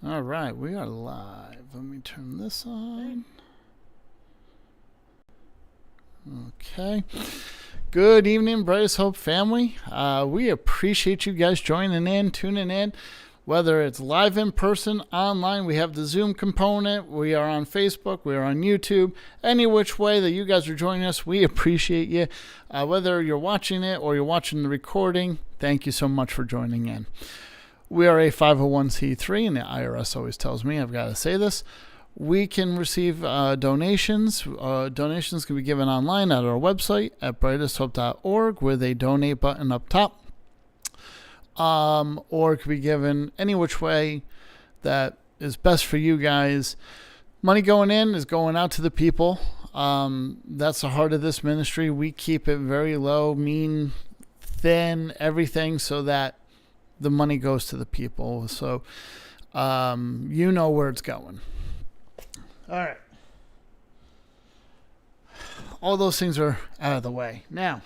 All right, we are live. Let me turn this on. Okay. Good evening, Brightest Hope family. We appreciate you guys joining in, tuning in. Whether it's live in person, online, we have the Zoom component. We are on Facebook. We are on YouTube. Any which way that you guys are joining us, we appreciate you. Whether you're watching it or you're watching the recording, thank you so much for joining in. We are a 501c3, and the IRS always tells me I've got to say this. We can receive donations. Donations can be given online at our website at brightesthope.org with a donate button up top. Or it could be given any which way that is best for you guys. Money going in is going out to the people. That's the heart of this ministry. We keep it very low, mean, thin, everything, so that the money goes to the people. So you know where it's going. All right. All those things are out of the way. Now,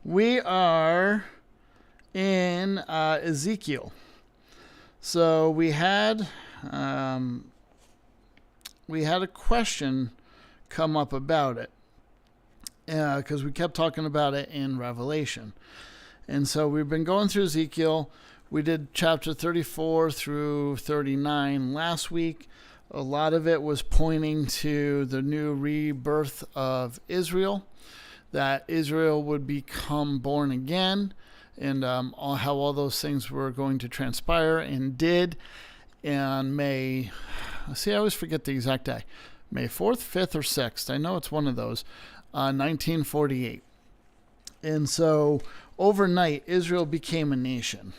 we are in Ezekiel. So we had a question come up about it because we kept talking about it in Revelation. And so we've been going through Ezekiel. We did chapter 34 through 39 last week. A lot of it was pointing to the new rebirth of Israel, that Israel would become born again, and how all those things were going to transpire and did. And I always forget the exact day. May 4th, 5th, or 6th. I know it's one of those. 1948. And so overnight, Israel became a nation.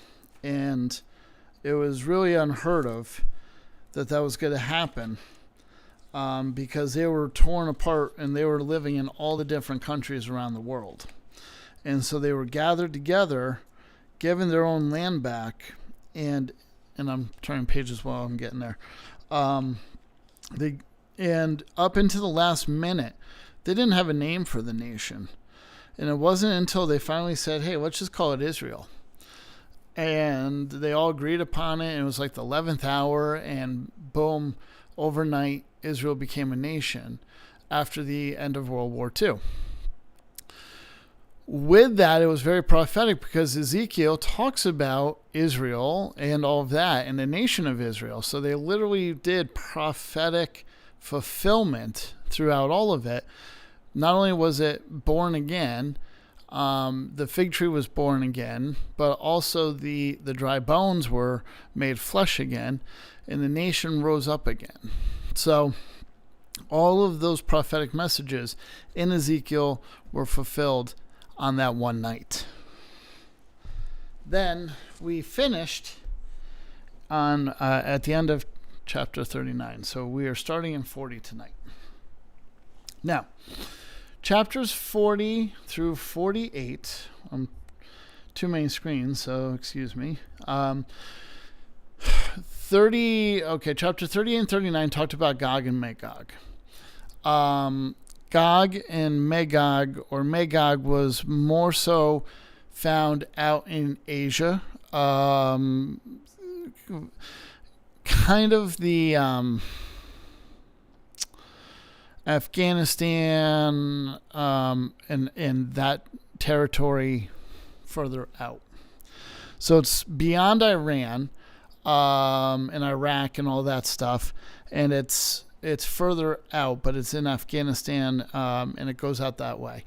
And it was really unheard of that was going to happen because they were torn apart and they were living in all the different countries around the world. And so they were gathered together, given their own land back, and I'm turning pages while I'm getting there. And up into the last minute, they didn't have a name for the nation. And it wasn't until they finally said, hey, let's just call it Israel. And they all agreed upon it. And it was like the 11th hour, and boom, overnight, Israel became a nation after the end of World War II. With that, it was very prophetic because Ezekiel talks about Israel and all of that and the nation of Israel. So they literally did prophetic fulfillment throughout all of it. Not only was it born again, the fig tree was born again, but also the dry bones were made flesh again, and the nation rose up again. So all of those prophetic messages in Ezekiel were fulfilled on that one night. Then we finished on at the end of chapter 39. So we are starting in 40 tonight. Now, chapters 40 through 48, two main screens, so excuse me. Chapter 38 and 39 talked about Gog and Magog. Gog and Magog, or Magog, was more so found out in Asia. Kind of the Afghanistan and that territory further out. So it's beyond Iran and Iraq and all that stuff, and it's further out, but it's in Afghanistan, and it goes out that way.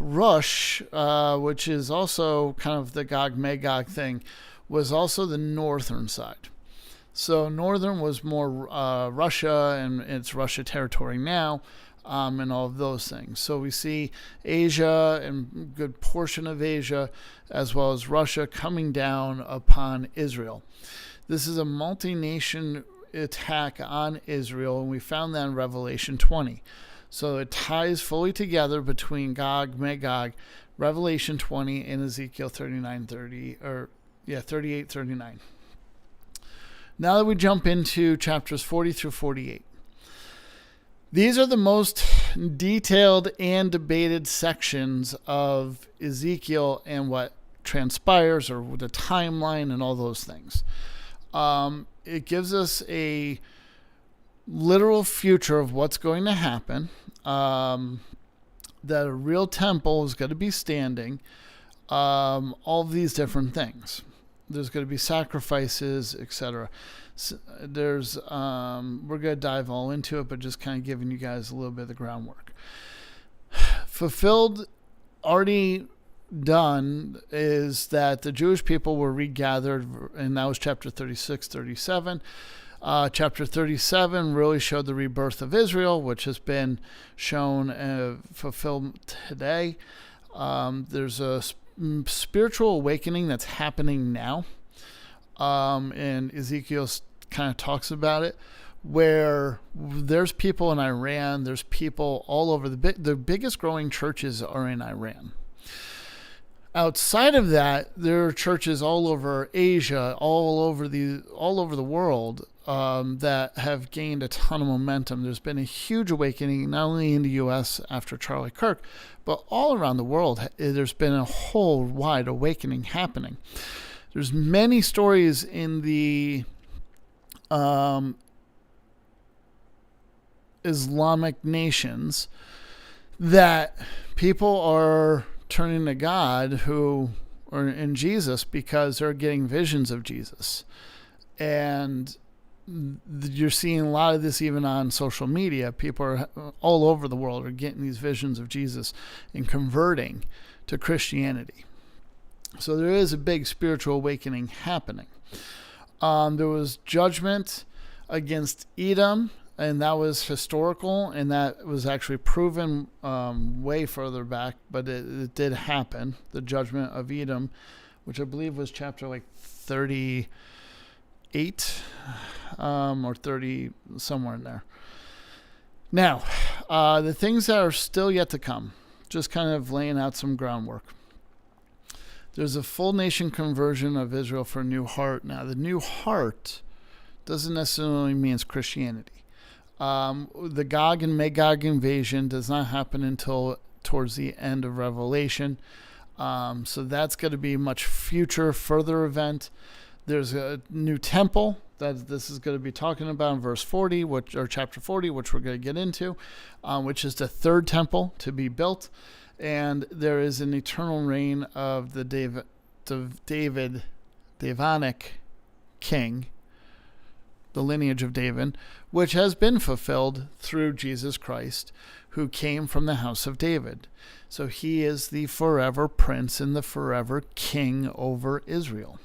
Rush, which is also kind of the Gog-Magog thing, was also the northern side. So northern was more Russia, and it's Russia territory now, and all of those things. So we see Asia and a good portion of Asia, as well as Russia, coming down upon Israel. This is a multi-nation attack on Israel, and we found that in Revelation 20. So it ties fully together between Gog, Magog, Revelation 20, and Ezekiel 38, 39. Now that we jump into chapters 40 through 48. These are the most detailed and debated sections of Ezekiel and what transpires, or the timeline and all those things. It gives us a literal future of what's going to happen, that a real temple is going to be standing, all of these different things. There's going to be sacrifices, etc. So we're going to dive all into it, but just kind of giving you guys a little bit of the groundwork. Fulfilled, already done, is that the Jewish people were regathered, and that was chapter 36, 37. Chapter 37 really showed the rebirth of Israel, which has been shown, fulfilled today. There's a spiritual awakening that's happening now, and Ezekiel kind of talks about it, where there's people in Iran, there's people all over. The biggest growing churches are in Iran. Outside of that, there are churches all over Asia, all over the world, that have gained a ton of momentum. There's been a huge awakening, not only in the U.S. after Charlie Kirk, but all around the world. There's been a whole wide awakening happening. There's many stories in the Islamic nations that people are turning to God or in Jesus because they're getting visions of Jesus. And you're seeing a lot of this even on social media. People are all over the world are getting these visions of Jesus and converting to Christianity. So there is a big spiritual awakening happening. There was judgment against Edom, and that was historical, and that was actually proven way further back, but it did happen. The judgment of Edom, which I believe was chapter 38 or 30, somewhere in there. Now, the things that are still yet to come, just kind of laying out some groundwork. There's a full nation conversion of Israel for a new heart. Now, the new heart doesn't necessarily mean it's Christianity. The Gog and Magog invasion does not happen until towards the end of Revelation. So that's going to be a much further event. There's a new temple that this is going to be talking about in verse 40, or chapter 40, which we're going to get into, which is the third temple to be built. And there is an eternal reign of the Davidic king, the lineage of David, which has been fulfilled through Jesus Christ, who came from the house of David. So he is the forever prince and the forever king over Israel.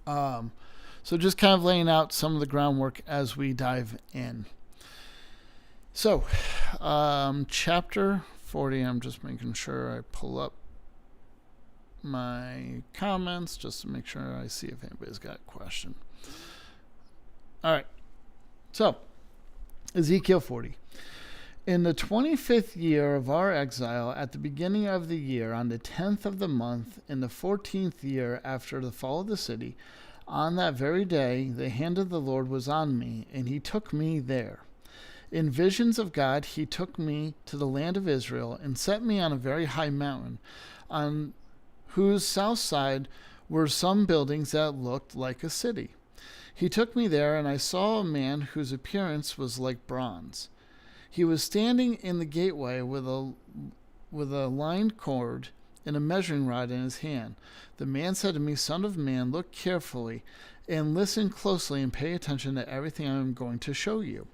So just kind of laying out some of the groundwork as we dive in. So, chapter 40, I'm just making sure I pull up my comments just to make sure I see if anybody's got a question. All right. So, Ezekiel 40. In the 25th year of our exile, at the beginning of the year, on the 10th of the month, in the 14th year after the fall of the city, on that very day, the hand of the Lord was on me, and he took me there. In visions of God, he took me to the land of Israel and set me on a very high mountain, on whose south side were some buildings that looked like a city. He took me there, and I saw a man whose appearance was like bronze. He was standing in the gateway with a lined cord and a measuring rod in his hand. The man said to me, "Son of man, look carefully and listen closely and pay attention to everything I am going to show you.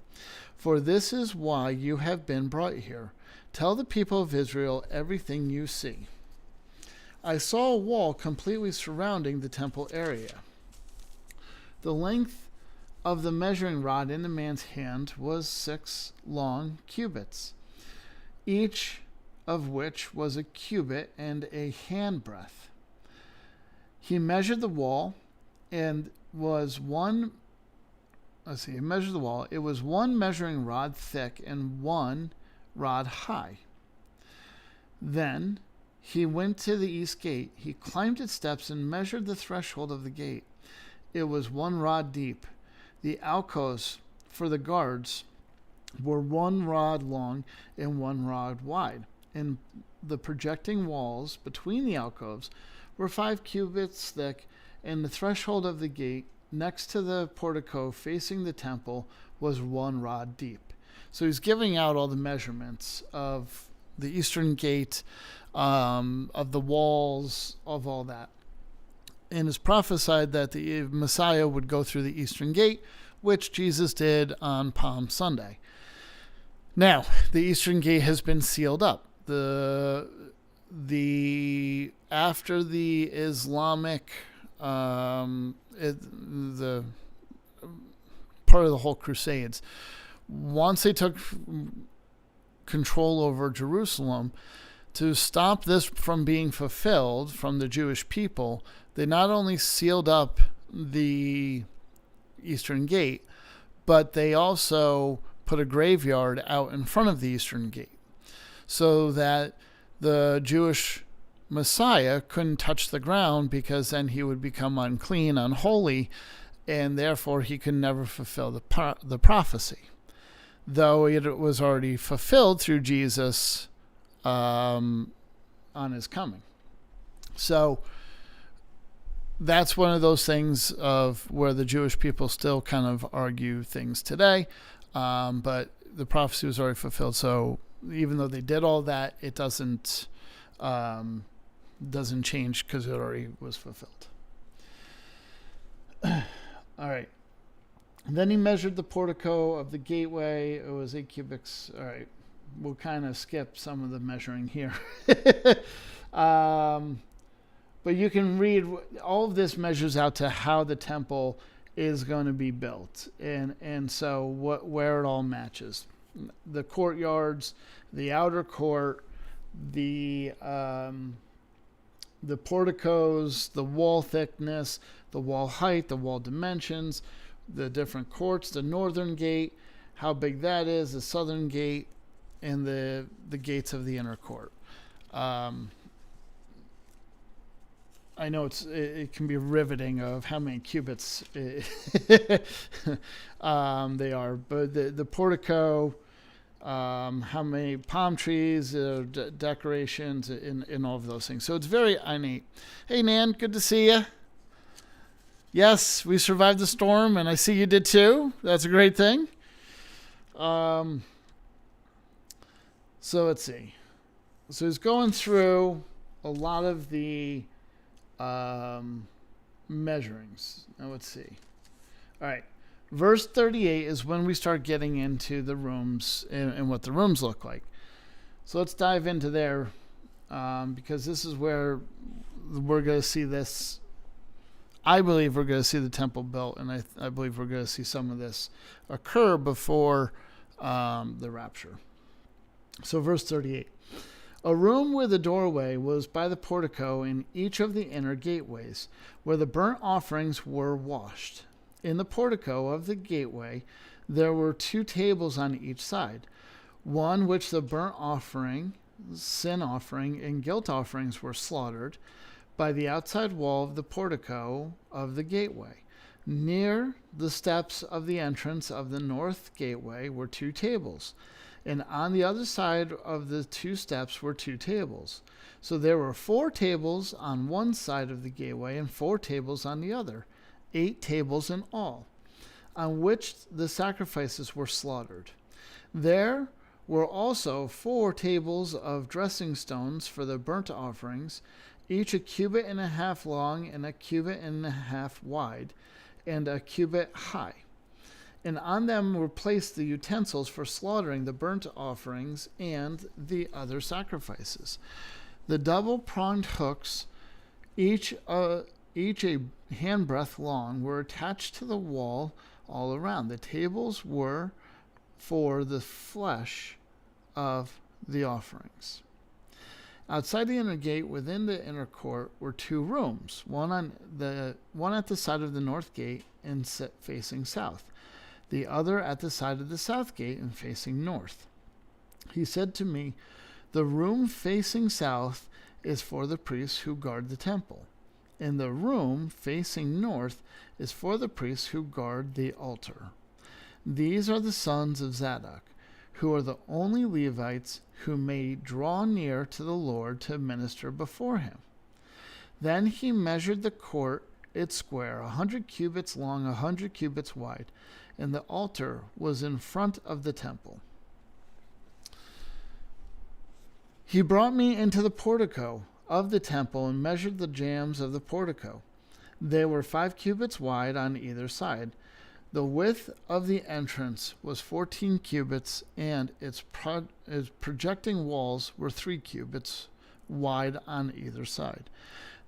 For this is why you have been brought here. Tell the people of Israel everything you see." I saw a wall completely surrounding the temple area. The length of the measuring rod in the man's hand was 6 long cubits, each of which was a cubit and a handbreadth. He measured the wall, and he measured the wall. It was 1 measuring rod thick and 1 rod high. Then he went to the east gate. He climbed its steps and measured the threshold of the gate. It was 1 rod deep. The alcoves for the guards were 1 rod long and 1 rod wide, and the projecting walls between the alcoves were 5 cubits thick, and the threshold of the gate next to the portico facing the temple was 1 rod deep. So he's giving out all the measurements of the eastern gate, of the walls, of all that. And it's prophesied that the Messiah would go through the eastern gate, which Jesus did on Palm Sunday. Now, the eastern gate has been sealed up. After the Islamic, the part of the whole Crusades, once they took control over Jerusalem, to stop this from being fulfilled from the Jewish people, they not only sealed up the eastern gate, but they also put a graveyard out in front of the eastern gate so that the Jewish Messiah couldn't touch the ground, because then he would become unclean, unholy, and therefore he could never fulfill the prophecy, though it was already fulfilled through Jesus on his coming. So that's one of those things of where the Jewish people still kind of argue things today, but the prophecy was already fulfilled. So even though they did all that, it doesn't change because it already was fulfilled. All right. And then he measured the portico of the gateway. It was 8 cubits. All right. We'll kind of skip some of the measuring here. But you can read, all of this measures out to how the temple is going to be built. And so where it all matches. The courtyards, the outer court, the porticos, the wall thickness, the wall height, the wall dimensions, the different courts, the northern gate, how big that is, the southern gate, and the gates of the inner court. I know it can be riveting of how many cubits they are, but the portico, how many palm trees, decorations, and all of those things. So it's very innate. Hey, Nan, good to see you. Yes, we survived the storm, and I see you did too. That's a great thing. So let's see. So he's going through a lot of the measurings. Now let's see. All right. Verse 38 is when we start getting into the rooms and what the rooms look like. So let's dive into there, because this is where we're going to see this. I believe we're going to see the temple built, and I believe we're going to see some of this occur before the rapture. So verse 38. A room where the doorway was by the portico in each of the inner gateways, where the burnt offerings were washed. In the portico of the gateway there were 2 tables on each side, one which the burnt offering, sin offering, and guilt offerings were slaughtered, by the outside wall of the portico of the gateway. Near the steps of the entrance of the north gateway were 2 tables, and on the other side of the 2 steps were 2 tables. So there were 4 tables on one side of the gateway and 4 tables on the other, 8 tables in all, on which the sacrifices were slaughtered. There were also 4 tables of dressing stones for the burnt offerings, each 1.5 cubits long and 1.5 cubits wide, and 1 cubit high. And on them were placed the utensils for slaughtering the burnt offerings and the other sacrifices. The double-pronged hooks, each a handbreadth long, were attached to the wall all around. The tables were for the flesh of the offerings. Outside the inner gate, within the inner court, were 2 rooms, one at the side of the north gate and facing south, the other at the side of the south gate and facing north. He said to me, "The room facing south is for the priests who guard the temple, and the room facing north is for the priests who guard the altar. These are the sons of Zadok, who are the only Levites who may draw near to the Lord to minister before him." Then he measured the court its square, 100 cubits long, 100 cubits wide, and the altar was in front of the temple. He brought me into the portico of the temple and measured the jambs of the portico. They were 5 cubits wide on either side. The width of the entrance was 14 cubits, and its projecting walls were 3 cubits wide on either side.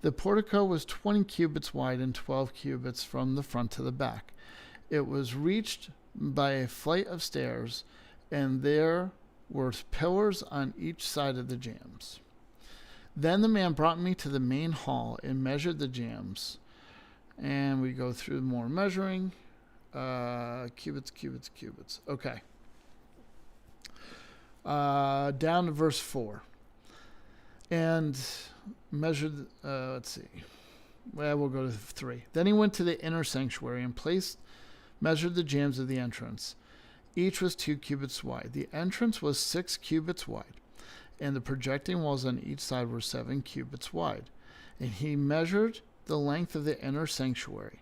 The portico was 20 cubits wide and 12 cubits from the front to the back. It was reached by a flight of stairs, and there were pillars on each side of the jambs. Then the man brought me to the main hall and measured the jambs. And we go through more measuring. Cubits. Okay. Down to verse 4. And measured, let's see. Well, we'll go to 3. Then he went to the inner sanctuary and measured the jambs of the entrance. Each was 2 cubits wide. The entrance was 6 cubits wide, and the projecting walls on each side were 7 cubits wide. And he measured the length of the inner sanctuary.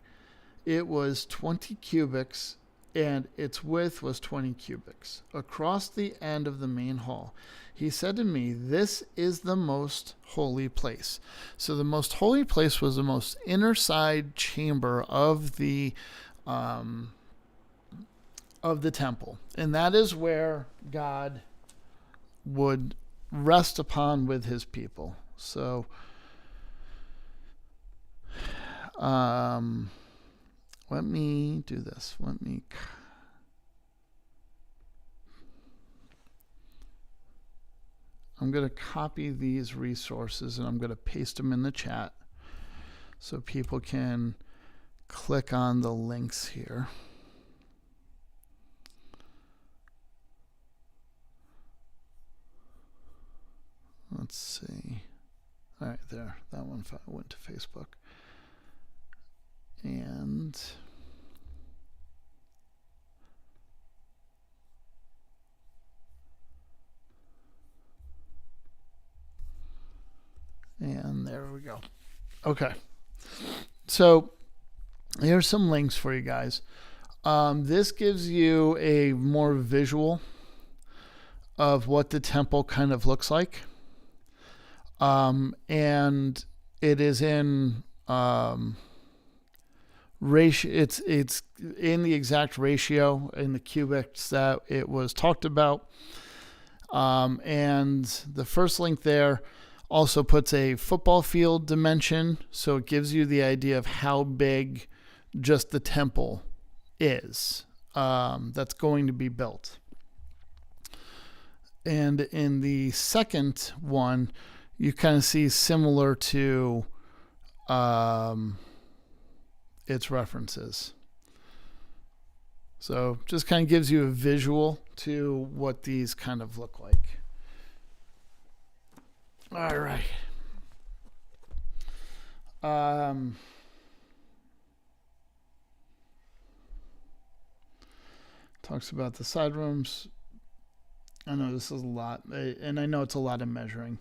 It was 20 cubits, and its width was 20 cubits. Across the end of the main hall, he said to me, "This is the most holy place." So the most holy place was the most inner side chamber of the temple. And that is where God would rest upon with his people. So, let me do this. I'm going to copy these resources and I'm going to paste them in the chat so people can click on the links here. Let's see. All right, there. That one went to Facebook. And there we go. Okay. So here's some links for you guys. This gives you a more visual of what the temple kind of looks like. And it is in ratio. It's in the exact ratio in the cubits that it was talked about. And the first link there also puts a football field dimension, so it gives you the idea of how big just the temple is that's going to be built. And in the second one, you kind of see similar to its references. So just kind of gives you a visual to what these kind of look like. All right. Talks about the side rooms. I know this is a lot, and I know it's a lot of measuring.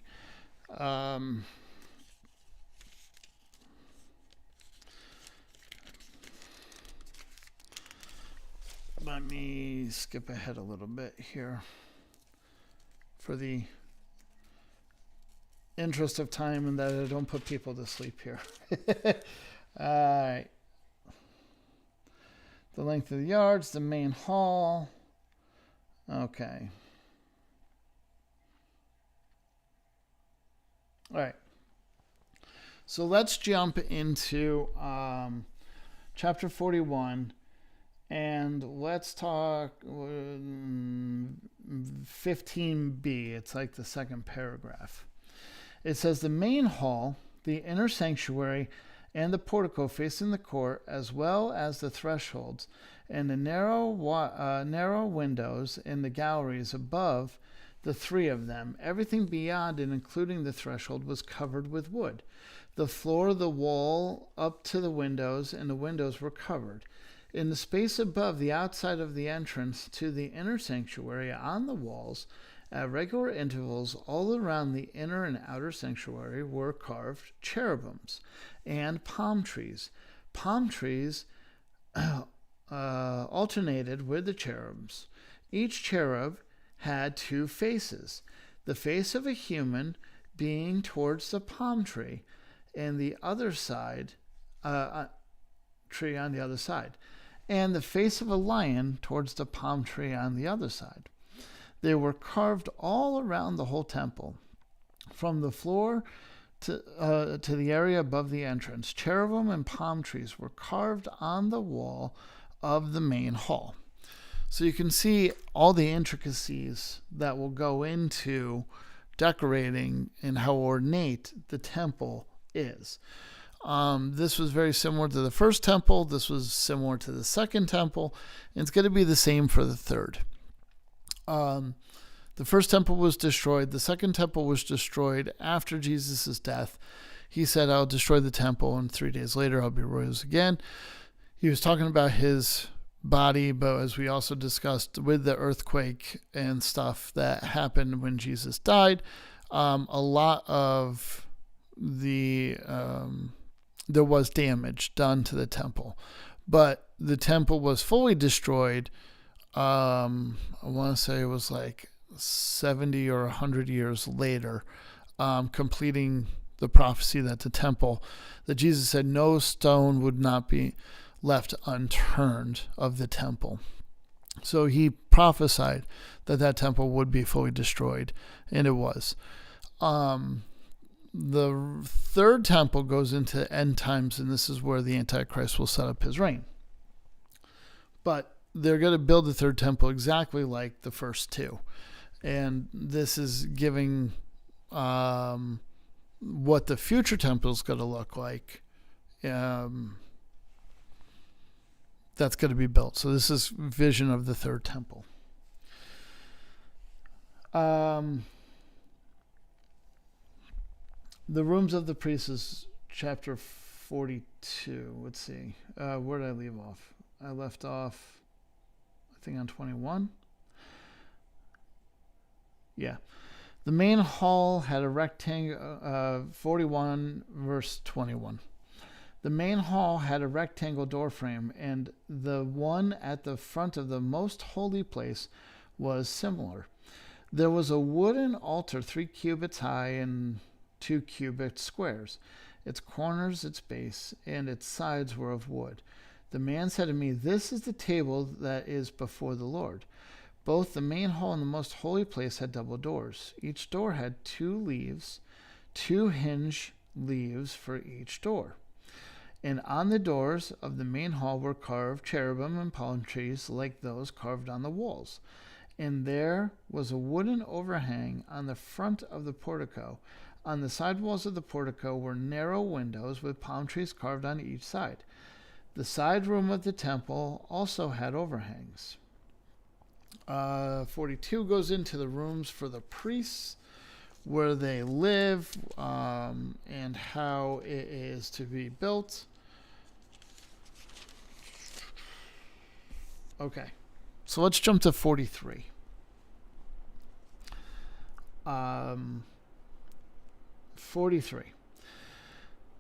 Let me skip ahead a little bit here for the interest of time and that I don't put people to sleep here. All right. The length of the yards, the main hall. Okay. All right. So let's jump into chapter 41 and let's talk 15b. It's like the second paragraph. It says the main hall, the inner sanctuary, and the portico facing the court, as well as the thresholds, and the narrow windows in the galleries above the 3 of them. Everything beyond and including the threshold was covered with wood. The floor, the wall, up to the windows, and the windows were covered. In the space above the outside of the entrance to the inner sanctuary, on the walls, at regular intervals all around the inner and outer sanctuary, were carved cherubims and palm trees. Palm trees alternated with the cherubs. Each cherub had 2 faces, the face of a human being towards the palm tree, and the other side, tree on the other side, and the face of a lion towards the palm tree on the other side. They were carved all around the whole temple, from the floor to the area above the entrance. Cherubim and palm trees were carved on the wall of the main hall. So you can see all the intricacies that will go into decorating and how ornate the temple is. This was very similar to the first temple. This was similar to the second temple. And it's going to be the same for the third. The first temple was destroyed. The second temple was destroyed after Jesus' death. He said, I'll destroy the temple, and 3 days later I'll be rose again. He was talking about his body, but as we also discussed with the earthquake and stuff that happened when Jesus died, a lot of the there was damage done to the temple, but the temple was fully destroyed. I want to say it was like 70 or 100 years later, completing the prophecy that the temple, that Jesus said no stone would not be left unturned of the temple. So he prophesied that that temple would be fully destroyed, and it was. The third temple goes into end times, and this is where the Antichrist will set up his reign. But they're going to build the third temple exactly like the first 2. And this is giving what the future temple is going to look like. That's going to be built. So this is vision of the third temple. The rooms of the priests is chapter 42. Let's see. Where did I leave off? I left off, I think, on 21. Yeah. The main hall had a rectangle, 41 verse 21. The main hall had a rectangle door frame, and the one at the front of the most holy place was similar. There was a wooden altar 3 cubits high and 2 cubit squares. Its corners, its base, and its sides were of wood. The man said to me, "This is the table that is before the Lord." Both the main hall and the most holy place had double doors. Each door had 2 leaves, 2 hinge leaves for each door. And on the doors of the main hall were carved cherubim and palm trees like those carved on the walls. And there was a wooden overhang on the front of the portico. On the side walls of the portico were narrow windows with palm trees carved on each side. The side room of the temple also had overhangs. 42 goes into the rooms for the priests, where they live, and how it is to be built. Okay, so let's jump to 43. 43.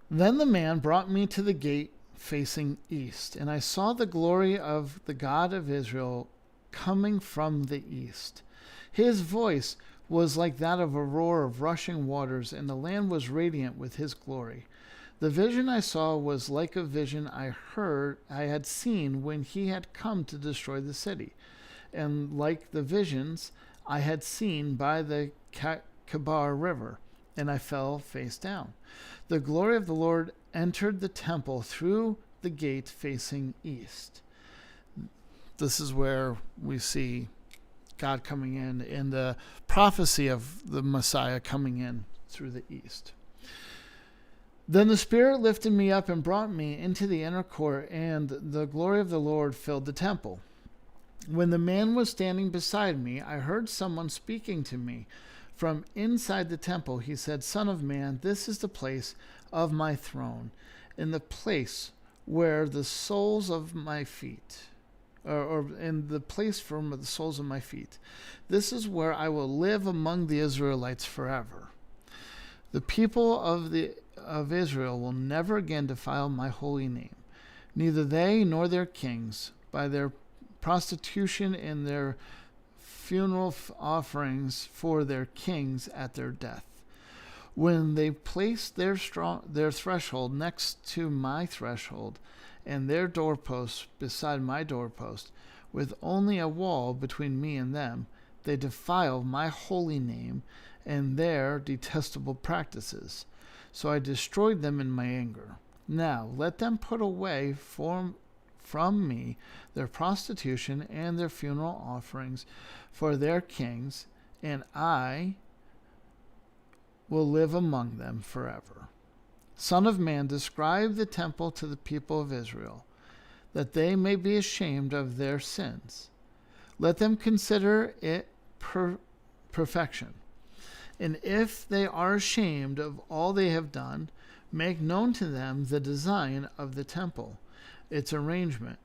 Then the man brought me to the gate facing east, and I saw the glory of the God of Israel coming from the east. His voice was like that of a roar of rushing waters, and the land was radiant with his glory. The vision I saw was like a vision I had seen when he had come to destroy the city, and like the visions I had seen by the Kabar River, and I fell face down. The glory of the Lord entered the temple through the gate facing east. This is where we see God coming in and the prophecy of the Messiah coming in through the east. Then the Spirit lifted me up and brought me into the inner court, and the glory of the Lord filled the temple. When the man was standing beside me, I heard someone speaking to me from inside the temple. He said, "Son of man, this is the place of my throne, in the place where the soles of my feet, or in the place from the soles of my feet. This is where I will live among the Israelites forever. The people of Israel will never again defile my holy name. neither they nor their kings, by their prostitution and their funeral offerings for their kings at their death. When they placed their threshold next to my threshold, and their doorpost beside my doorpost, with only a wall between me and them, they defile my holy name and their detestable practices. So I destroyed them in my anger. Now let them put away from me their prostitution and their funeral offerings for their kings, and I will live among them forever. Son of man, describe the temple to the people of Israel, that they may be ashamed of their sins. Let them consider it perfection. And if they are ashamed of all they have done, make known to them the design of the temple, its arrangement,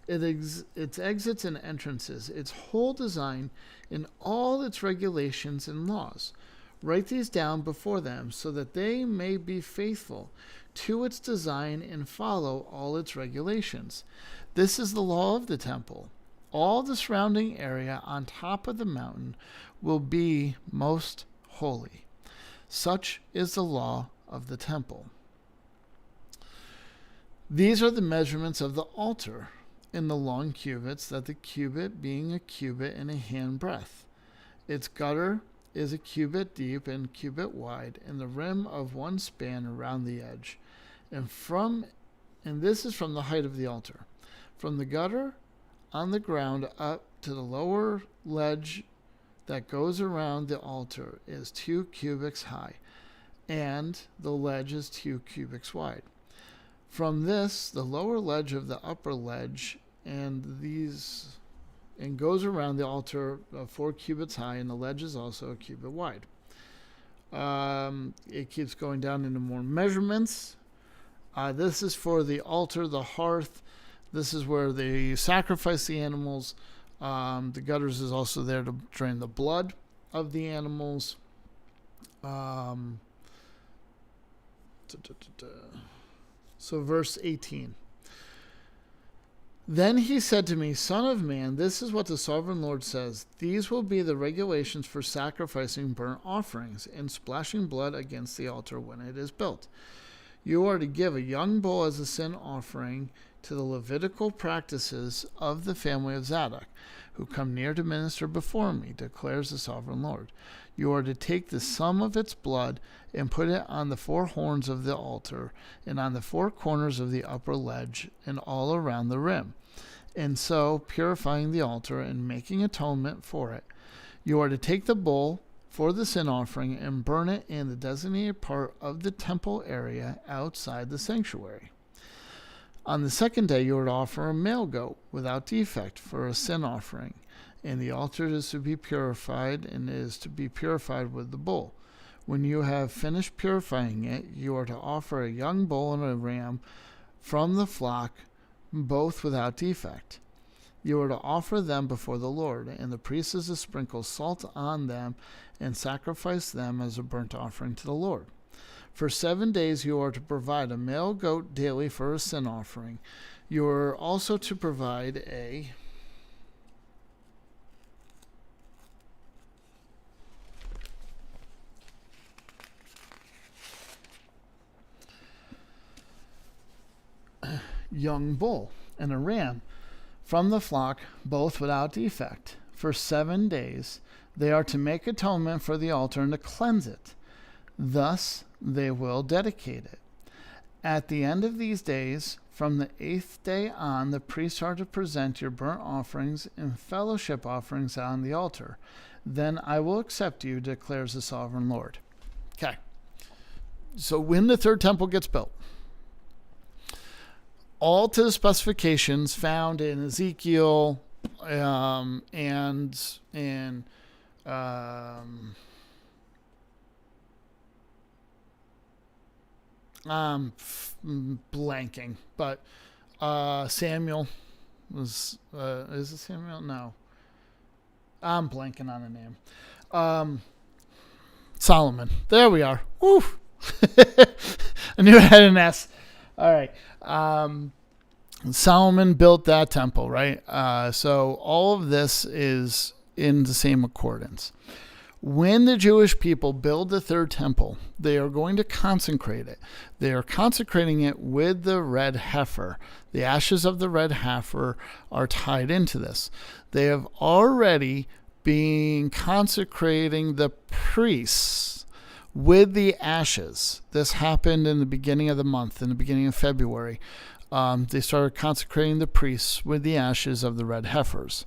its exits and entrances, its whole design, and all its regulations and laws. Write these down before them so that they may be faithful to its design and follow all its regulations. This is the law of the temple. All the surrounding area on top of the mountain will be most holy. Such is the law of the temple. These are the measurements of the altar in the long cubits, that the cubit being a cubit and a hand breadth. Its gutter is a cubit deep and cubit wide, and the rim of one span around the edge. And this is from the height of the altar. From the gutter on the ground up to the lower ledge that goes around the altar is 2 cubits high, and the ledge is 2 cubits wide. From this, the lower ledge of the upper ledge, and goes around the altar 4 cubits high, and the ledge is also a cubit wide. It keeps going down into more measurements. This is for the altar, the hearth. This is where they sacrifice the animals. The gutters is also there to drain the blood of the animals. So verse 18. Then he said to me, Son of man, this is what the sovereign Lord says. These will be the regulations for sacrificing burnt offerings and splashing blood against the altar when it is built. You are to give a young bull as a sin offering to the Levitical practices of the family of Zadok, who come near to minister before me, declares the sovereign Lord. You are to take the sum of its blood and put it on the 4 horns of the altar and on the 4 corners of the upper ledge and all around the rim, and so purifying the altar and making atonement for it. You are to take the bull for the sin offering and burn it in the designated part of the temple area outside the sanctuary. On the 2nd day you are to offer a male goat without defect for a sin offering, and the altar is to be purified, and is to be purified with the bull. When you have finished purifying it, you are to offer a young bull and a ram from the flock, both without defect. You are to offer them before the Lord, and the priest is to sprinkle salt on them and sacrifice them as a burnt offering to the Lord. For 7 days you are to provide a male goat daily for a sin offering. You are also to provide a young bull and a ram from the flock, both without defect. For 7 days they are to make atonement for the altar and to cleanse it. Thus they will dedicate it. At the end of these days, from the 8th day on, the priests are to present your burnt offerings and fellowship offerings on the altar. Then I will accept you, declares the sovereign Lord. Okay. So when the 3rd temple gets built, all to the specifications found in Ezekiel I'm blanking, but Samuel was, is it Samuel? No. I'm blanking on the name. Solomon. There we are. Woo! I knew it had an S. All right. Solomon built that temple, right? So all of this is in the same accordance. When the Jewish people build the third temple, they are going to consecrate it. They are consecrating it with the red heifer. The ashes of the red heifer are tied into this. They have already been consecrating the priests with the ashes. This happened in the beginning of the month, in the beginning of February. They started consecrating the priests with the ashes of the red heifers.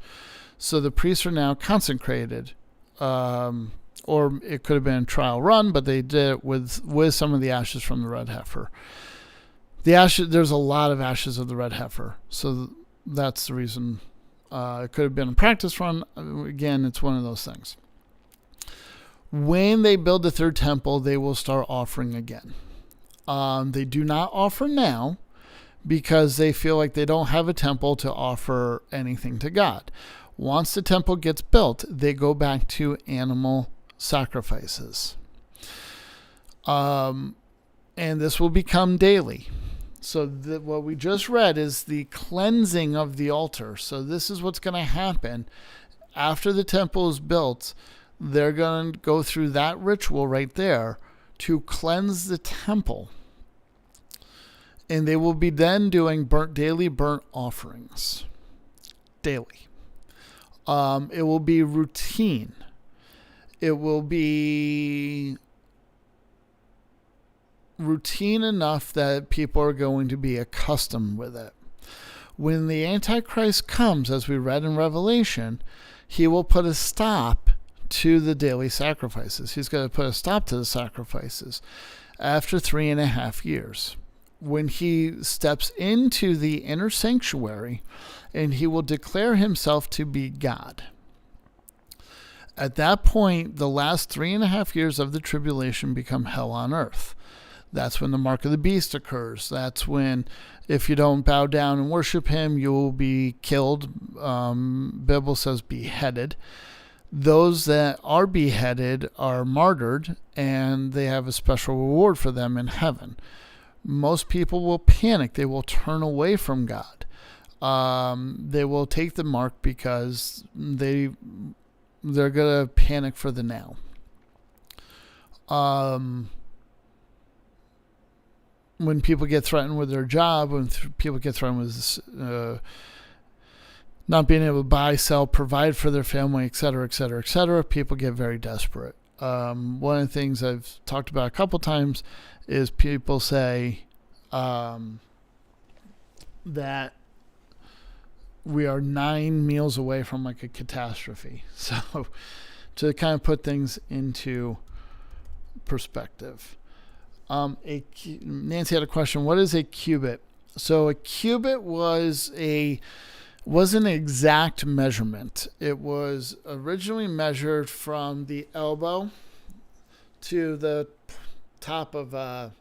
So the priests are now consecrated. Or it could have been a trial run, but they did it with some of the ashes from the red heifer. The ashes, there's a lot of ashes of the red heifer, so that's the reason. It could have been a practice run. Again, it's one of those things. When they build the third temple, they will start offering again. They do not offer now because they feel like they don't have a temple to offer anything to God. Once the temple gets built, they go back to animal sacrifices. And this will become daily. So what we just read is the cleansing of the altar. So this is what's going to happen. After the temple is built, they're going to go through that ritual right there to cleanse the temple. And they will be then doing daily burnt offerings. Daily. It will be routine. It will be routine enough that people are going to be accustomed with it. When the Antichrist comes, as we read in Revelation, he will put a stop to the daily sacrifices. He's going to put a stop to the sacrifices after 3.5 years. When he steps into the inner sanctuary, and he will declare himself to be God. At that point, the last 3.5 years of the tribulation become hell on earth. That's when the mark of the beast occurs. That's when, if you don't bow down and worship him, you will be killed. Bible says beheaded. Those that are beheaded are martyred, and they have a special reward for them in heaven. Most people will panic. They will turn away from God. They will take the mark because they're going to panic for the now. When people get threatened with their job, when people get threatened with not being able to buy, sell, provide for their family, et cetera, et cetera, et cetera, people get very desperate. One of the things I've talked about a couple times is people say that we are 9 meals away from like a catastrophe. So to kind of put things into perspective. Nancy had a question. What is a cubit? So a cubit was an exact measurement. It was originally measured from the elbow to the top of the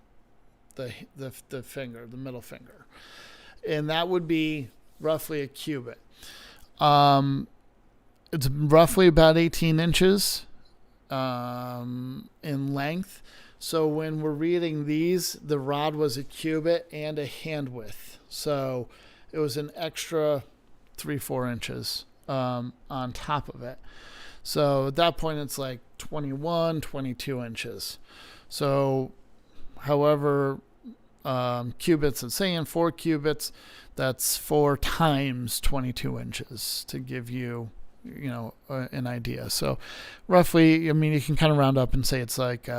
finger, the middle finger. And that would be roughly a cubit. It's roughly about 18 inches in length. So when we're reading these, the rod was a cubit and a hand width. So it was an extra 3-4 inches on top of it. So at that point, it's like 21, 22 inches. So however cubits it's saying, 4 cubits, that's 4 times 22 inches to give you, an idea. So roughly, I mean, you can kind of round up and say it's like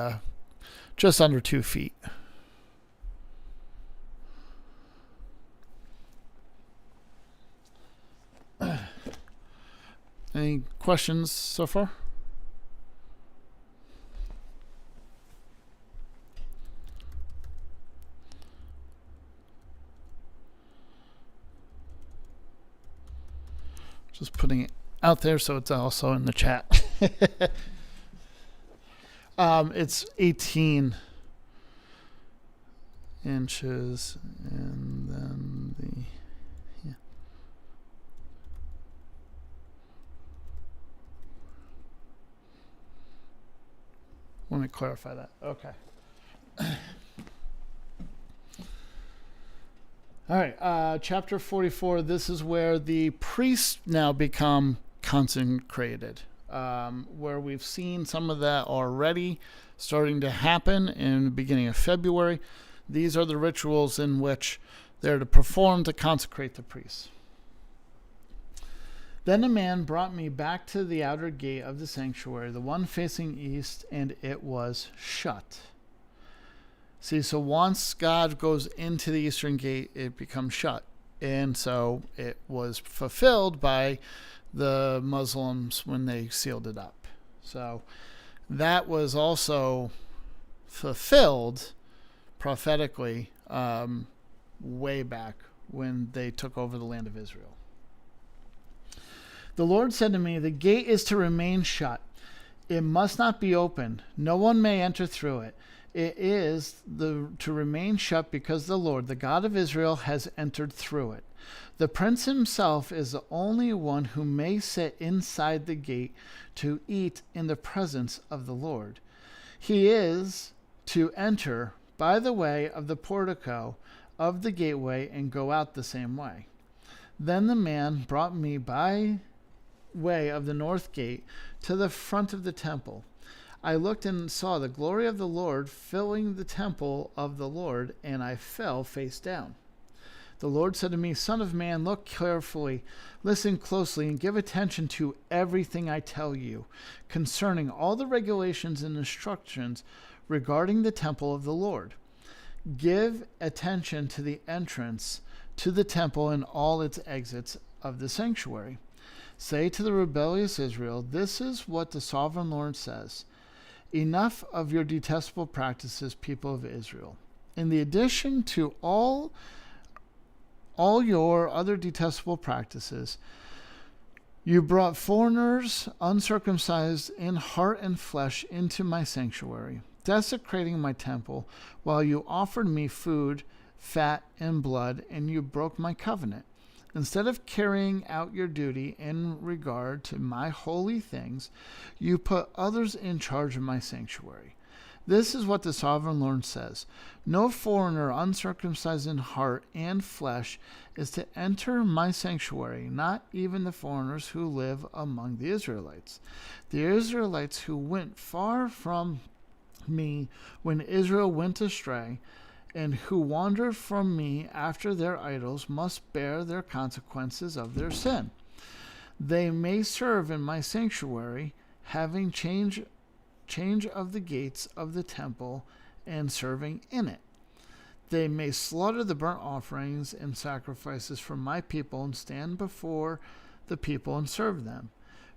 just under 2 feet. Any questions so far? Just putting it out there so it's also in the chat. It's 18 inches, and then let me clarify that. Okay. All right, chapter 44, this is where the priests now become consecrated, where we've seen some of that already starting to happen in the beginning of February. These are the rituals in which they're to perform to consecrate the priests. Then a man brought me back to the outer gate of the sanctuary, the one facing east, and it was shut. See, so once God goes into the eastern gate, it becomes shut. And so it was fulfilled by the Muslims when they sealed it up. So that was also fulfilled prophetically way back when they took over the land of Israel. The Lord said to me, the gate is to remain shut. It must not be opened. No one may enter through it. It is to remain shut because the Lord, the God of Israel, has entered through it. The prince himself is the only one who may sit inside the gate to eat in the presence of the Lord. He is to enter by the way of the portico of the gateway and go out the same way. Then the man brought me by way of the north gate to the front of the temple. I looked and saw the glory of the Lord filling the temple of the Lord, and I fell face down. The Lord said to me, Son of man, look carefully, listen closely, and give attention to everything I tell you concerning all the regulations and instructions regarding the temple of the Lord. Give attention to the entrance to the temple and all its exits of the sanctuary. Say to the rebellious Israel, this is what the sovereign Lord says. Enough of your detestable practices, people of Israel. In the addition to all your other detestable practices, you brought foreigners, uncircumcised in heart and flesh, into my sanctuary, desecrating my temple, while you offered me food, fat, and blood, and you broke my covenant. Instead of carrying out your duty in regard to my holy things, you put others in charge of my sanctuary. This is what the sovereign Lord says. No foreigner uncircumcised in heart and flesh is to enter my sanctuary, not even the foreigners who live among the Israelites. The Israelites who went far from me when Israel went astray, and who wandered from me after their idols, must bear their consequences of their sin. They may serve in my sanctuary, having change of the gates of the temple and serving in it. They may slaughter the burnt offerings and sacrifices for my people and stand before the people and serve them.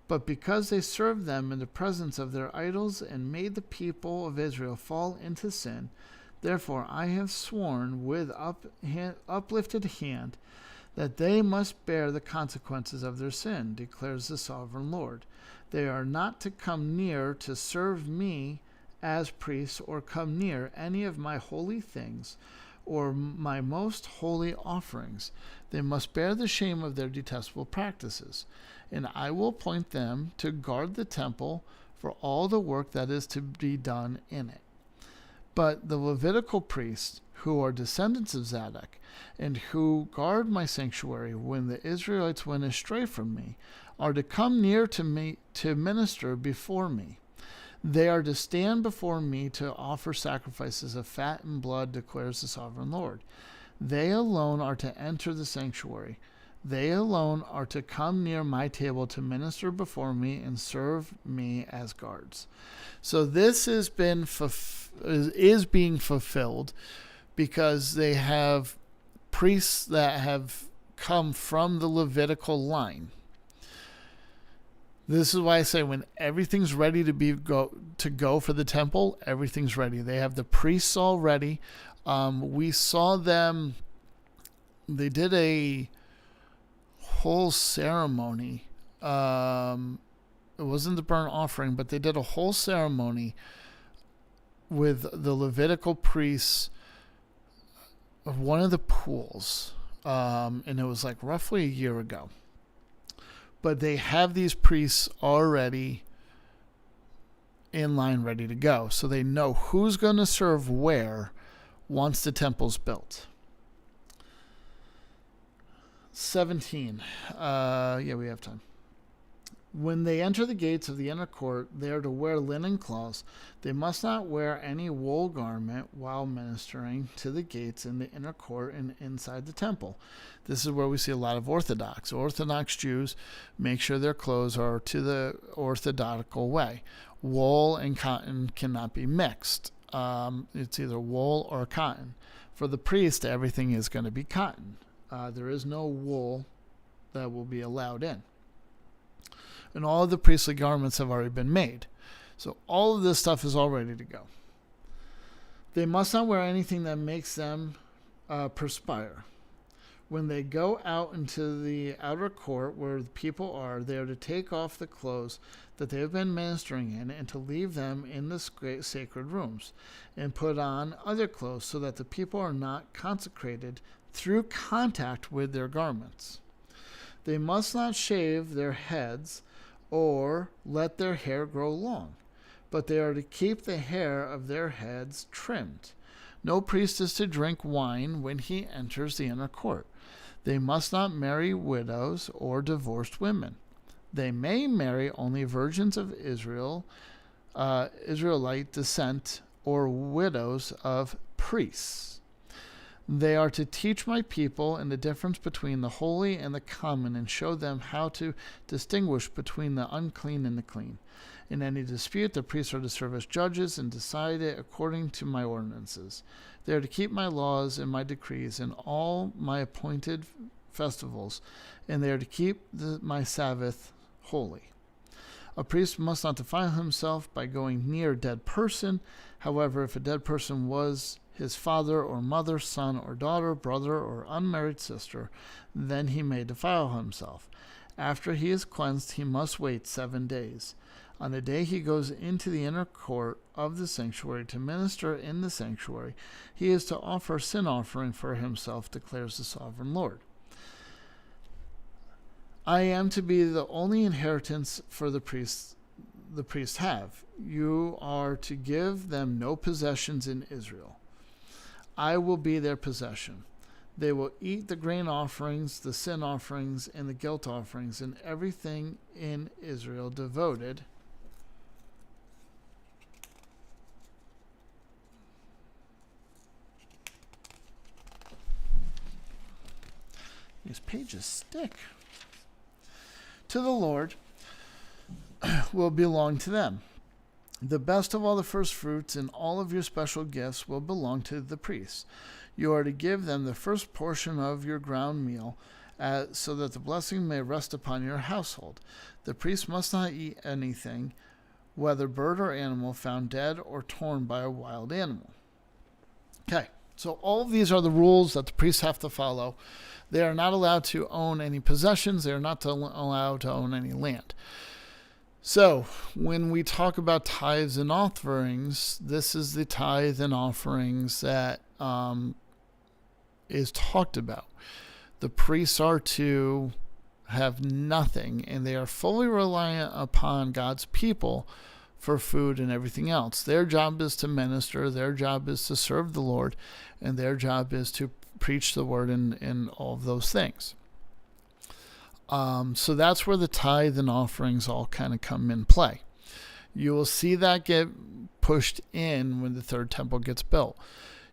But because they served them in the presence of their idols and made the people of Israel fall into sin, therefore I have sworn with uplifted hand that they must bear the consequences of their sin, declares the sovereign Lord. They are not to come near to serve me as priests, or come near any of my holy things, or my most holy offerings. They must bear the shame of their detestable practices. And I will appoint them to guard the temple for all the work that is to be done in it. But the Levitical priests, who are descendants of Zadok, and who guard my sanctuary when the Israelites went astray from me, are to come near to me to minister before me. They are to stand before me to offer sacrifices of fat and blood, declares the sovereign Lord. They alone are to enter the sanctuary. They alone are to come near my table to minister before me and serve me as guards. So this is being fulfilled because they have priests that have come from the Levitical line. This is why I say when everything's ready to go for the temple, everything's ready. They have the priests all ready. We saw them. They did a whole ceremony. It wasn't the burnt offering, but they did a whole ceremony with the Levitical priests of one of the pools. And it was like roughly a year ago. But they have these priests already in line, ready to go. So they know who's going to serve where once the temple's built. 17. Yeah, we have time. When they enter the gates of the inner court, they are to wear linen cloths. They must not wear any wool garment while ministering to the gates in the inner court and inside the temple. This is where we see a lot of Orthodox. Orthodox Jews make sure their clothes are to the orthodoxical way. Wool and cotton cannot be mixed. It's either wool or cotton. For the priest, everything is going to be cotton. There is no wool that will be allowed in. And all of the priestly garments have already been made. So all of this stuff is all ready to go. They must not wear anything that makes them perspire. When they go out into the outer court where the people are, they are to take off the clothes that they have been ministering in and to leave them in the sacred rooms and put on other clothes so that the people are not consecrated through contact with their garments. They must not shave their heads or let their hair grow long, but they are to keep the hair of their heads trimmed. No priest is to drink wine when he enters the inner court. They must not marry widows or divorced women. They may marry only virgins of Israelite descent or widows of priests. They are to teach my people in the difference between the holy and the common and show them how to distinguish between the unclean and the clean. In any dispute, the priests are to serve as judges and decide it according to my ordinances. They are to keep my laws and my decrees and all my appointed festivals, and they are to keep my Sabbath holy. A priest must not defile himself by going near a dead person. However, if a dead person was his father or mother, son or daughter, brother or unmarried sister, then he may defile himself. After he is cleansed, he must wait 7 days. On the day he goes into the inner court of the sanctuary to minister in the sanctuary, he is to offer sin offering for himself, declares the sovereign Lord. I am to be the only inheritance for the priests have. You are to give them no possessions in Israel. I will be their possession. They will eat the grain offerings, the sin offerings, and the guilt offerings, and everything in Israel devoted these pages stick to the Lord will belong to them. The best of all the first fruits and all of your special gifts will belong to the priests. You are to give them the first portion of your ground meal, so that the blessing may rest upon your household. The priest must not eat anything, whether bird or animal, found dead or torn by a wild animal. Okay, so all of these are the rules that the priests have to follow. They are not allowed to own any possessions. They are not allowed to own any land. So, when we talk about tithes and offerings, this is the tithe and offerings that is talked about. The priests are to have nothing, and they are fully reliant upon God's people for food and everything else. Their job is to minister, their job is to serve the Lord, and their job is to preach the word and all of those things. So that's where the tithe and offerings all kind of come in play. You will see that get pushed in when the third temple gets built.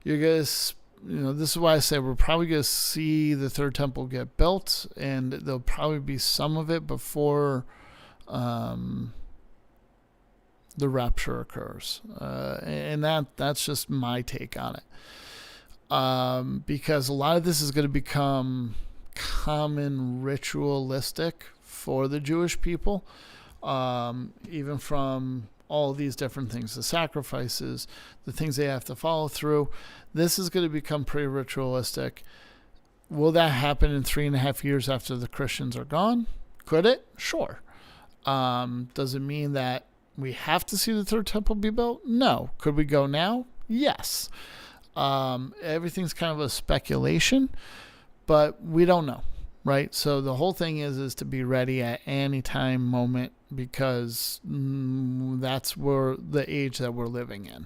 You're going to, this is why I say we're probably going to see the third temple get built, and there'll probably be some of it before the rapture occurs. And that's just my take on it. Because a lot of this is going to become common ritualistic for the Jewish people, even from all these different things, the sacrifices, the things they have to follow through. This is going to become pretty ritualistic. Will that happen in 3.5 years after the Christians are gone? Could it? Sure. Does it mean that we have to see the third temple be built? No. Could we go now? Yes. Everything's kind of a speculation, but we don't know, right? So the whole thing is to be ready at any time, moment, because that's where the age that we're living in.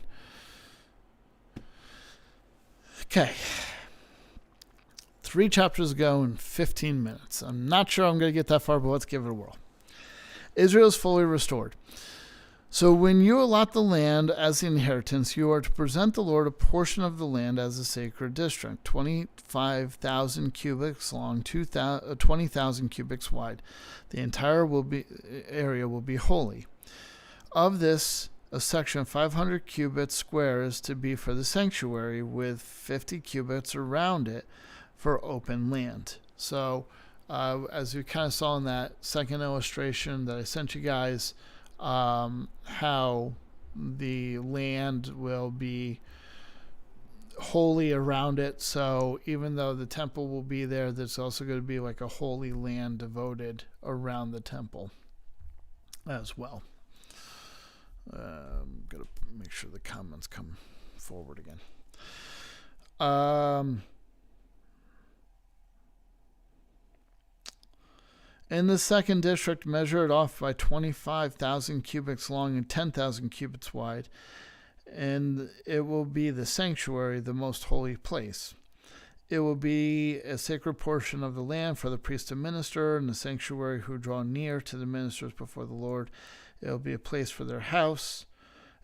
3 chapters ago in 15 minutes. I'm not sure I'm going to get that far, but let's give it a whirl. Israel is fully restored. So when you allot the land as the inheritance, you are to present the Lord a portion of the land as a sacred district, 25,000 cubits long, 20,000 cubits wide. The entire area will be holy. Of this, a section of 500 cubits square is to be for the sanctuary, with 50 cubits around it for open land. So as you kind of saw in that second illustration that I sent you guys, how the land will be holy around it. So even though the temple will be there, there's also going to be like a holy land devoted around the temple as well. I'm going to make sure the comments come forward again. In the second district, measure it off by 25,000 cubits long and 10,000 cubits wide, and it will be the sanctuary, the most holy place. It will be a sacred portion of the land for the priest to minister, and the sanctuary who draw near to the ministers before the Lord. It will be a place for their house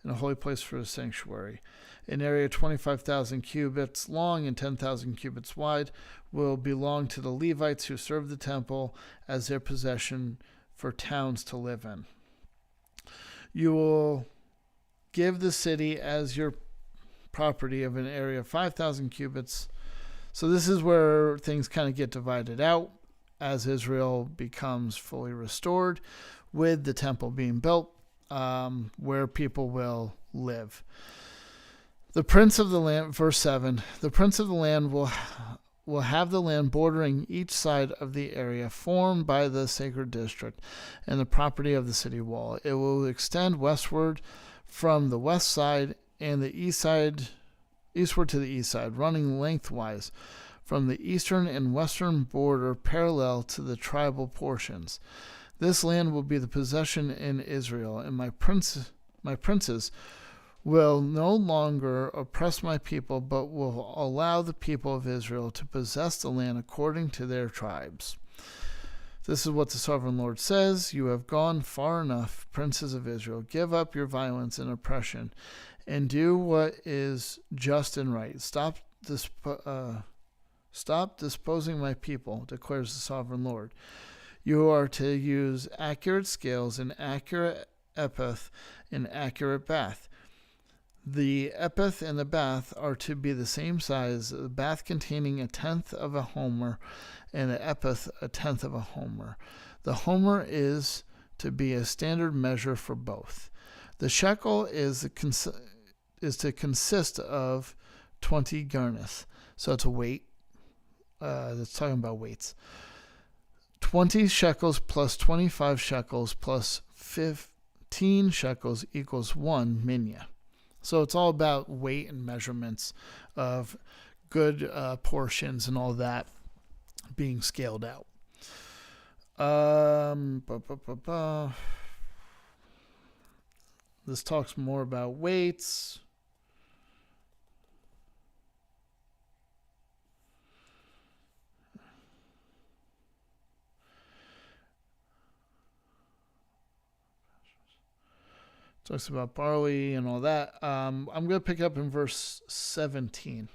and a holy place for the sanctuary. An area 25,000 cubits long and 10,000 cubits wide will belong to the Levites who serve the temple as their possession for towns to live in. You will give the city as your property of an area of 5,000 cubits. So this is where things kind of get divided out as Israel becomes fully restored, with the temple being built, where people will live. The prince of the land, verse 7, the prince of the land will have the land bordering each side of the area formed by the sacred district and the property of the city wall. It will extend westward from the west side and the east side, eastward to the east side, running lengthwise from the eastern and western border parallel to the tribal portions. This land will be the possession in Israel, and my princes will no longer oppress my people, but will allow the people of Israel to possess the land according to their tribes. This is what the sovereign Lord says. You have gone far enough, princes of Israel. Give up your violence and oppression, and do what is just and right. Stop disposing my people, declares the sovereign Lord. You are to use accurate scales, an accurate epith, and accurate bath. The epith and the bath are to be the same size, the bath containing 1/10 of a homer and the epith 1/10 of a homer. The homer is to be a standard measure for both. The shekel is to consist of 20 garneth. So it's a weight. That's talking about weights. 20 shekels plus 25 shekels plus 15 shekels equals 1 minya. So it's all about weight and measurements of good portions and all that being scaled out. This talks more about weights. Talks about barley and all that. I'm going to pick up in verse 17.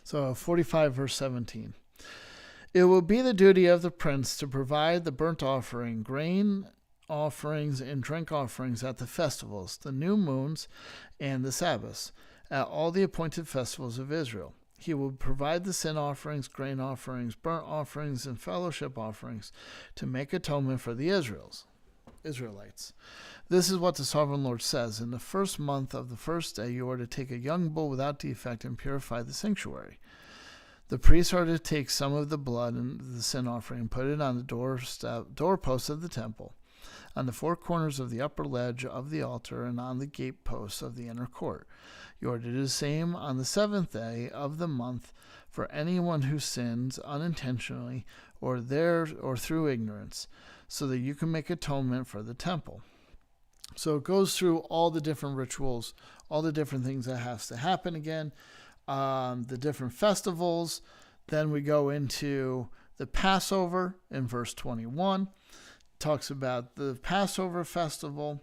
So 45 verse 17. It will be the duty of the prince to provide the burnt offering, grain offerings, and drink offerings at the festivals, the new moons, and the Sabbaths, at all the appointed festivals of Israel. He will provide the sin offerings, grain offerings, burnt offerings, and fellowship offerings to make atonement for the Israelites. This is what the sovereign Lord says. In the first month of the first day, you are to take a young bull without defect and purify the sanctuary. The priests are to take some of the blood and the sin offering and put it on the doorposts of the temple, on the 4 corners of the upper ledge of the altar, and on the gateposts of the inner court. You are to do the same on the 7th day of the month for anyone who sins unintentionally or through ignorance, so that you can make atonement for the temple. So it goes through all the different rituals, all the different things that has to happen again, the different festivals, Then we go into the Passover in verse 21. Talks about the Passover festival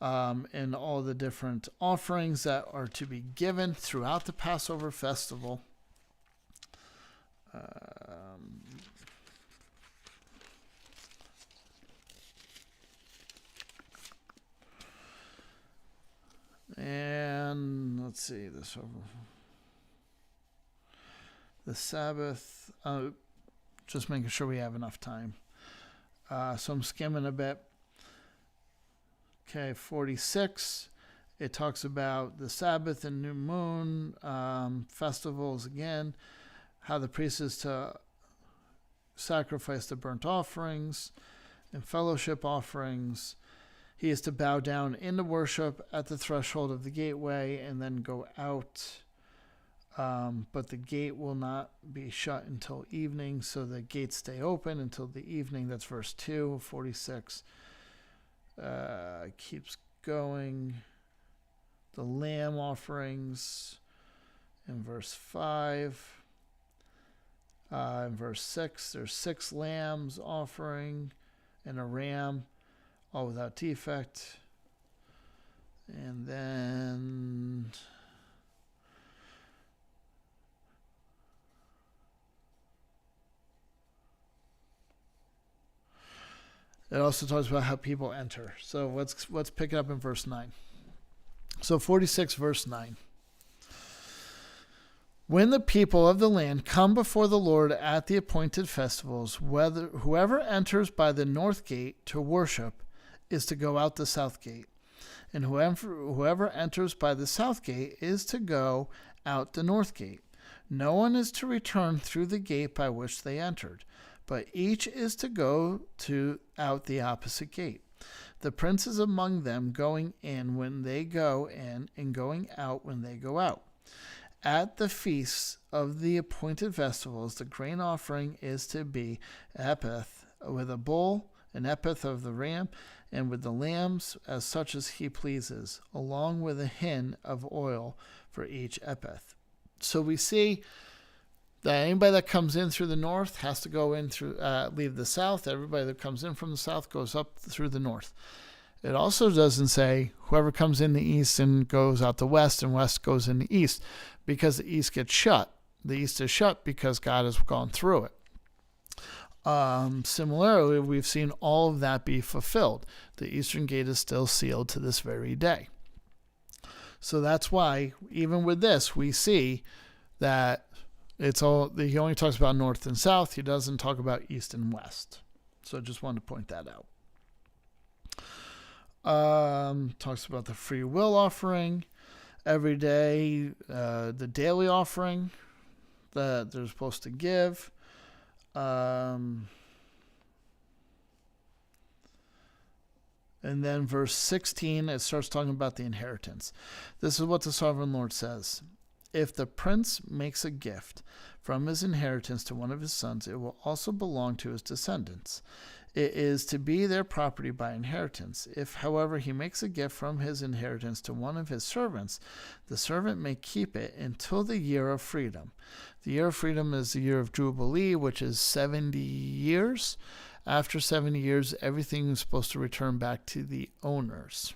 and all the different offerings that are to be given throughout the Passover festival. And let's see this over. The Sabbath, just making sure we have enough time. So I'm skimming a bit. Okay, 46. It talks about the Sabbath and new moon festivals again, how the priest is to sacrifice the burnt offerings and fellowship offerings. He is to bow down in the worship at the threshold of the gateway and then go out. But the gate will not be shut until evening, so the gates stay open until the evening. That's verse 2 of 46. Keeps going. The lamb offerings in verse 5. In verse 6, there's 6 lambs offering and a ram, all without defect. And then it also talks about how people enter. So let's pick it up in verse 9. So 46 verse 9. When the people of the land come before the Lord at the appointed festivals, whoever enters by the north gate to worship is to go out the south gate, and whoever enters by the south gate is to go out the north gate. No one is to return through the gate by which they entered, but each is to go out the opposite gate. The princes among them going in when they go in, and going out when they go out. At the feasts of the appointed festivals, the grain offering is to be epith with a bull, an epith of the ram, and with the lambs as such as he pleases, along with a hin of oil for each epith. So we see that anybody that comes in through the north has to go in through, leave the south. Everybody that comes in from the south goes up through the north. It also doesn't say whoever comes in the east and goes out the west, and west goes in the east, because the east gets shut. The east is shut because God has gone through it. Similarly, we've seen all of that be fulfilled. The eastern gate is still sealed to this very day. So that's why, even with this, we see that he only talks about north and south. He doesn't talk about east and west. So I just wanted to point that out. Talks about the free will offering every day, the daily offering that they're supposed to give. And then verse 16, it starts talking about the inheritance. This is what the sovereign Lord says. If the prince makes a gift from his inheritance to one of his sons, it will also belong to his descendants. It is to be their property by inheritance. If, however, he makes a gift from his inheritance to one of his servants, the servant may keep it until the year of freedom. The year of freedom is the year of Jubilee, which is 70 years. After 70 years, everything is supposed to return back to the owners.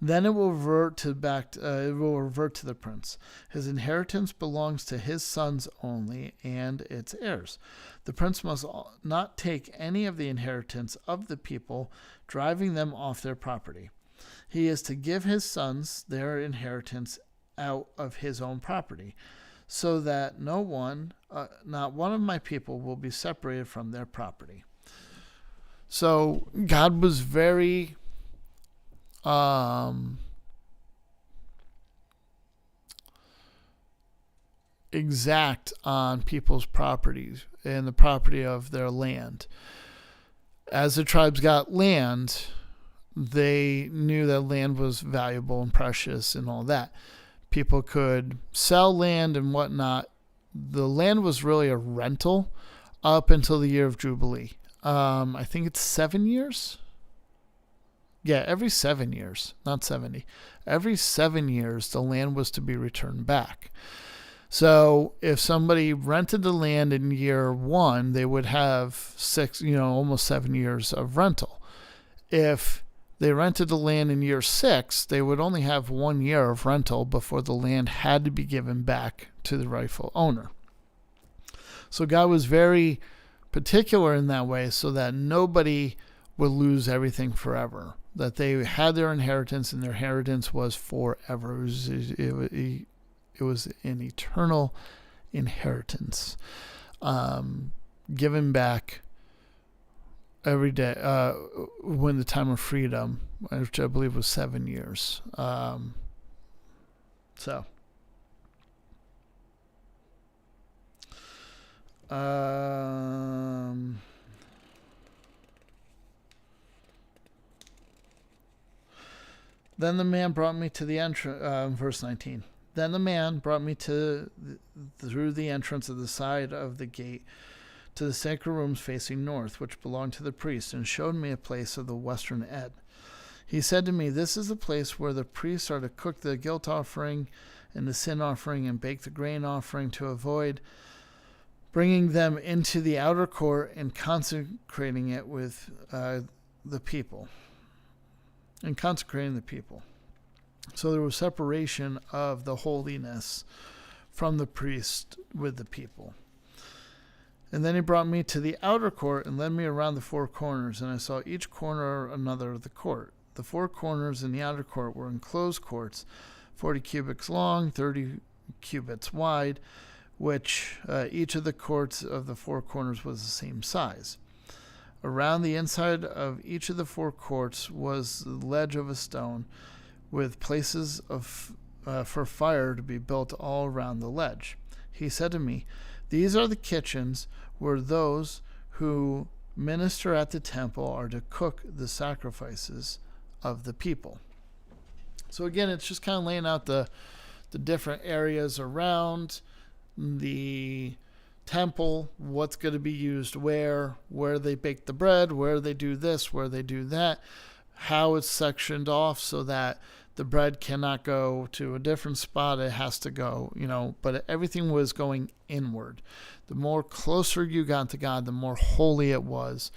Then it will revert to the prince. His inheritance belongs to his sons only and its heirs. The prince must not take any of the inheritance of the people, driving them off their property. He is to give his sons their inheritance out of his own property, so that not one of my people will be separated from their property. So God was very exact on people's properties and the property of their land. As the tribes got land, they knew that land was valuable and precious and all that. People could sell land and whatnot. The land was really a rental up until the year of Jubilee. I think it's 7 years. Yeah, every 7 years, not 70. Every 7 years, the land was to be returned back. So if somebody rented the land in year 1, they would have almost 7 years of rental. If they rented the land in year 6, they would only have 1 year of rental before the land had to be given back to the rightful owner. So God was very particular in that way so that nobody would lose everything forever, that they had their inheritance and their inheritance was forever. It was an eternal inheritance, given back every day when the time of freedom, which I believe was 7 years. Then the man brought me to the entrance, verse 19. Then the man brought me through the entrance of the side of the gate to the sacred rooms facing north, which belonged to the priests, and showed me a place of the western end. He said to me, "This is the place where the priests are to cook the guilt offering and the sin offering and bake the grain offering, to avoid bringing them into the outer court and consecrating it with the people." And consecrating the people. So there was separation of the holiness from the priest with the people. And then he brought me to the outer court and led me around the 4 corners, and I saw each corner another of the court. The 4 corners in the outer court were enclosed courts, 40 cubits long, 30 cubits wide, which each of the courts of the 4 corners was the same size. Around the inside of each of the 4 courts was the ledge of a stone, with places for fire to be built all around the ledge. He said to me, "These are the kitchens where those who minister at the temple are to cook the sacrifices of the people." So again, it's just kind of laying out the different areas around the temple, what's going to be used where they bake the bread, where they do this, where they do that, how it's sectioned off so that the bread cannot go to a different spot. It has to go, but everything was going inward. The more closer you got to God, the more holy it was,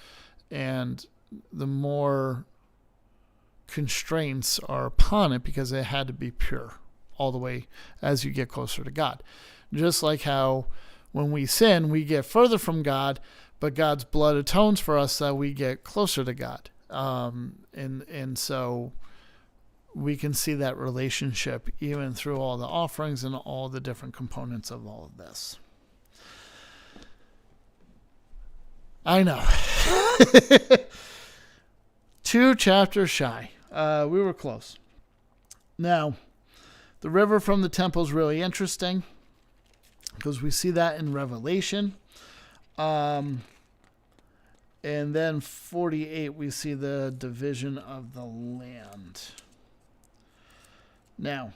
and the more constraints are upon it because it had to be pure all the way as you get closer to God. Just like how when we sin, we get further from God, but God's blood atones for us so we get closer to God. And so we can see that relationship even through all the offerings and all the different components of all of this. I know. 2 chapters shy. We were close. Now, the river from the temple is really interesting because we see that in Revelation. And then 48, we see the division of the land. Now,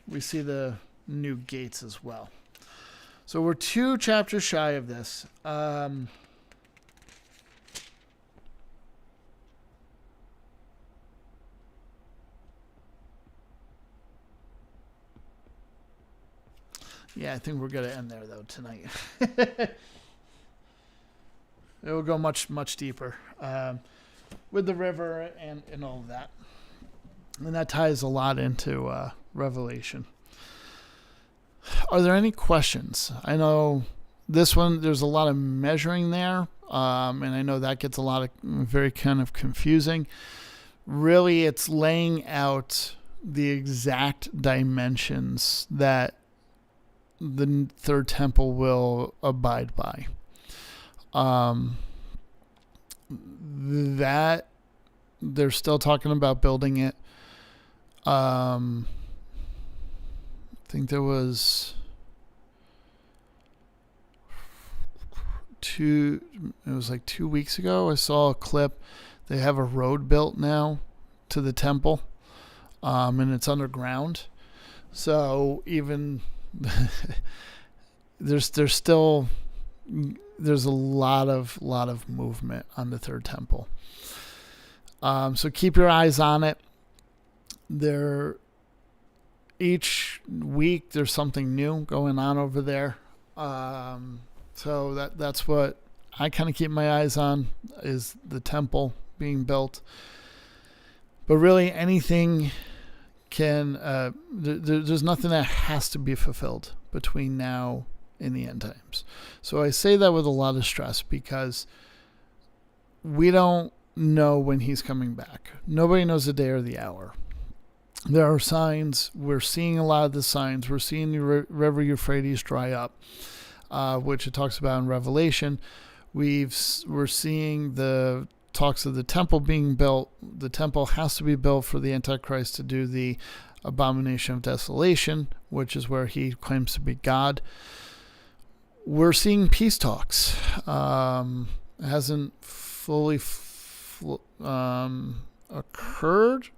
we see the new gates as well. So we're 2 chapters shy of this. Yeah, I think we're going to end there, though, tonight. It will go much, much deeper with the river and all of that. And that ties a lot into Revelation. Are there any questions? I know this one, there's a lot of measuring there, and I know that gets a lot of very kind of confusing. Really, it's laying out the exact dimensions that the third temple will abide by. That they're still talking about building it. I think there was it was like 2 weeks ago, I saw a clip. They have a road built now to the temple, and it's underground. So even there's a lot of movement on the third temple. So keep your eyes on it. There each week there's something new going on over there. So that's what I kind of keep my eyes on, is the temple being built. But really anything can, there's nothing that has to be fulfilled between now and the end times. So I say that with a lot of stress because we don't know when he's coming back. Nobody knows the day or the hour. There are signs. We're seeing a lot of the signs. We're seeing the river Euphrates dry up, which it talks about in Revelation. We're seeing the talks of the temple being built. The temple has to be built for the Antichrist to do the abomination of desolation, which is where he claims to be God. We're seeing peace talks. It hasn't fully occurred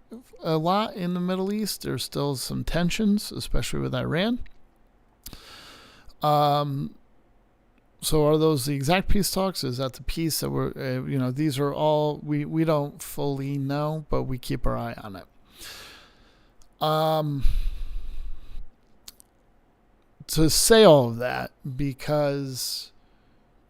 a lot in the Middle East. There's still some tensions, especially with Iran. So are those the exact peace talks? Is that the peace that we're, these are all, we don't fully know, but we keep our eye on it. To say all of that, because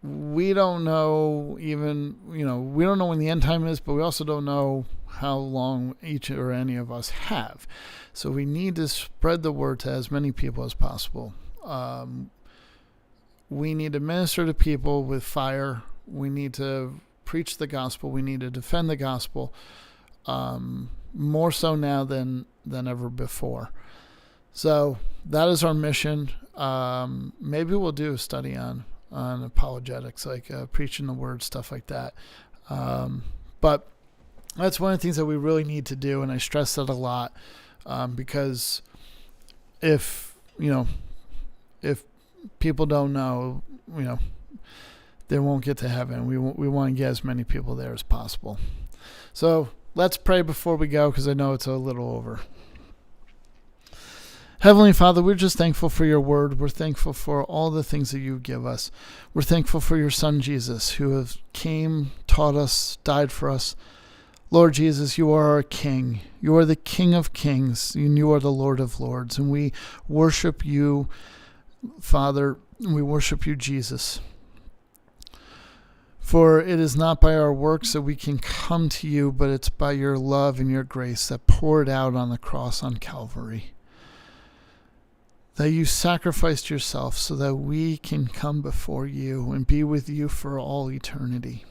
we don't know even, we don't know when the end time is, but we also don't know how long each or any of us have. So we need to spread the word to as many people as possible. We need to minister to people with fire. We need to preach the gospel. We need to defend the gospel, more so now than ever before. So that is our mission. Maybe we'll do a study on apologetics, like preaching the word, stuff like that. But that's one of the things that we really need to do, and I stress that a lot, because if people don't know, they won't get to heaven. We want to get as many people there as possible. So let's pray before we go, because I know it's a little over. Heavenly Father, we're just thankful for your word. We're thankful for all the things that you give us. We're thankful for your son, Jesus, who have came, taught us, died for us. Lord Jesus, you are our King. You are the King of kings, and you are the Lord of lords. And we worship you, Father, and we worship you, Jesus. For it is not by our works that we can come to you, but it's by your love and your grace that poured out on the cross on Calvary. That you sacrificed yourself so that we can come before you and be with you for all eternity.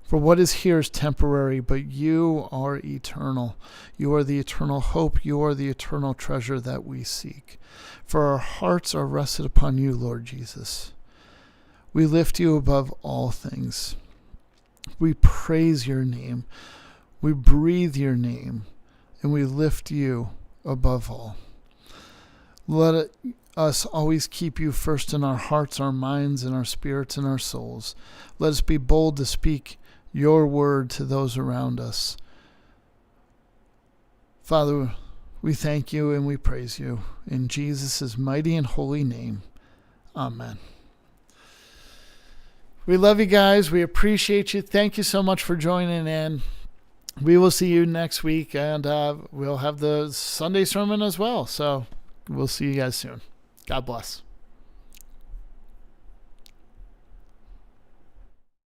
For what is here is temporary, but you are eternal. You are the eternal hope. You are the eternal treasure that we seek. For our hearts are rested upon you, Lord Jesus. We lift you above all things. We praise your name. We breathe your name, and we lift you above all. Let us always keep you first in our hearts, our minds, and our spirits and our souls. Let us be bold to speak your word to those around us. Father, we thank you and we praise you. In Jesus' mighty and holy name, amen. We love you guys. We appreciate you. Thank you so much for joining in. We will see you next week, and we'll have the Sunday sermon as well. So we'll see you guys soon. God bless.